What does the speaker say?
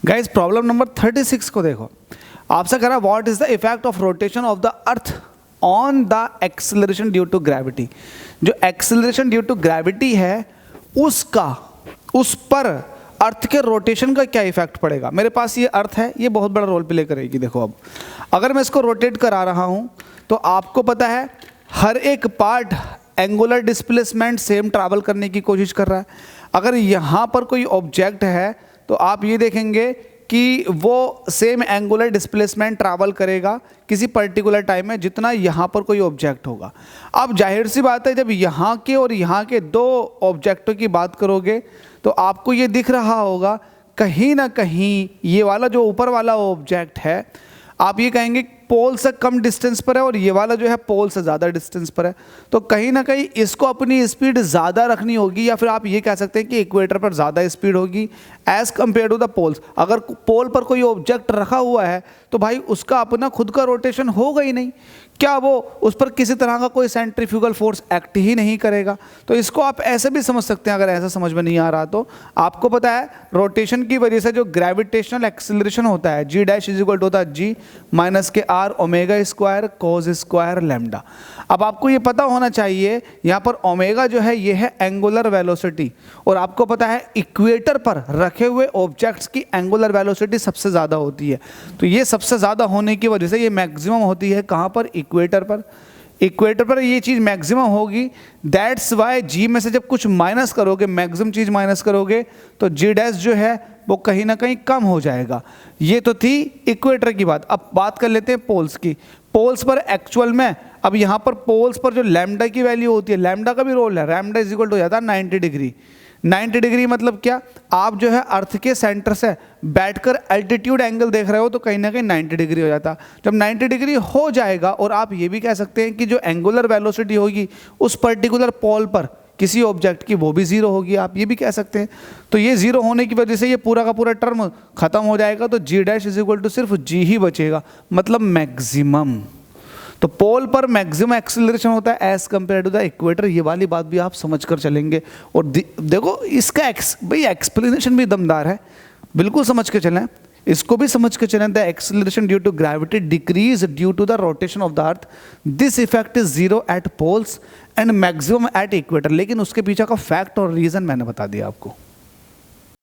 Guys problem number 36 को देखो, आपसे कह रहा what is the effect of rotation of the earth on the acceleration due to gravity. जो एक्सेलरेशन ड्यू टू ग्रेविटी है उसका उस पर अर्थ के रोटेशन का क्या इफेक्ट पड़ेगा। मेरे पास ये अर्थ है, ये बहुत बड़ा रोल प्ले करेगी। देखो अब अगर मैं इसको रोटेट करा रहा हूँ तो आपको पता है हर एक part angular displacement same travel करने की कोशिश कर रहा है। अगर यहाँ पर कोई ऑब्जेक्ट है तो आप ये देखेंगे कि वो सेम एंगुलर डिस्प्लेसमेंट ट्रैवल करेगा किसी पर्टिकुलर टाइम में जितना यहाँ पर कोई ऑब्जेक्ट होगा। अब जाहिर सी बात है जब यहाँ के और यहाँ के दो ऑब्जेक्टों की बात करोगे तो आपको ये दिख रहा होगा कहीं ना कहीं ये वाला जो ऊपर वाला ऑब्जेक्ट है आप ये कहेंगे पोल से कम डिस्टेंस पर है और ये वाला जो है पोल से ज़्यादा डिस्टेंस पर है, तो कहीं ना कहीं इसको अपनी स्पीड ज़्यादा रखनी होगी, या फिर आप ये कह सकते हैं कि इक्वेटर पर ज़्यादा स्पीड होगी as compare to the poles. अगर पोल पर कोई ऑब्जेक्ट रखा हुआ है तो भाई उसका अपना खुद का रोटेशन होगा ही नहीं, क्या वो उस पर किसी तरह का कोई सेंट्रीफ्यूगल फोर्स एक्ट ही नहीं करेगा। तो इसको आप ऐसे भी समझ सकते हैं, अगर ऐसा समझ में नहीं आ रहा तो आपको पता है रोटेशन की वजह से जो ग्रेविटेशनल एक्सेलरेशन होता है g dash is equal to होता है जी माइनस के R omega square cos square lambda. अब आपको ये पता होना चाहिए यहाँ पर ओमेगा जो है ये है एंगुलर वेलोसिटी, और आपको पता है इक्वेटर पर रखे हुए ऑब्जेक्ट्स की एंगुलर वेलोसिटी सबसे ज़्यादा होती है। तो ये सबसे ज़्यादा होने की वजह से ये मैक्सिमम होती है कहाँ पर, इक्वेटर पर। इक्वेटर पर ये चीज़ मैक्सिमम होगी, दैट्स वाई जी में से जब कुछ माइनस करोगे, मैक्सिमम चीज़ माइनस करोगे तो जी डैश जो है वो कहीं ना कहीं कम हो जाएगा। ये तो थी इक्वेटर की बात। अब बात कर लेते हैं पोल्स की। पोल्स पर एक्चुअल में अब यहाँ पर पोल्स पर जो लैम्डा की वैल्यू होती है, लैम्डा का भी रोल है, लैम्डा इज इक्वल टू हो जाता है 90 डिग्री। 90 डिग्री मतलब क्या, आप जो है अर्थ के सेंटर से बैठकर एल्टीट्यूड एंगल देख रहे हो तो कहीं ना कहीं 90 डिग्री हो जाता। जब 90 डिग्री हो जाएगा, और आप ये भी कह सकते हैं कि जो एंगुलर वेलोसिटी होगी उस पर्टिकुलर पोल पर किसी ऑब्जेक्ट की वो भी ज़ीरो होगी, आप ये भी कह सकते हैं। तो ये ज़ीरो होने की वजह से ये पूरा का पूरा टर्म खत्म हो जाएगा, तो जी डैश इज इक्वल टू सिर्फ जी ही बचेगा, मतलब मैक्सिमम। तो पोल पर मैक्सिमम एक्सेलरेशन होता है as compare to the equator. ये वाली बात भी आप समझ कर चलेंगे। और देखो इसका भाई एक्सप्लेनेशन भी दमदार है, बिल्कुल समझ के चलें, इसको भी समझ के चलें। The acceleration due to gravity decrease due to the rotation of the earth, this effect is zero at poles and maximum at equator. लेकिन उसके पीछे का फैक्ट और रीज़न मैंने बता दिया आपको।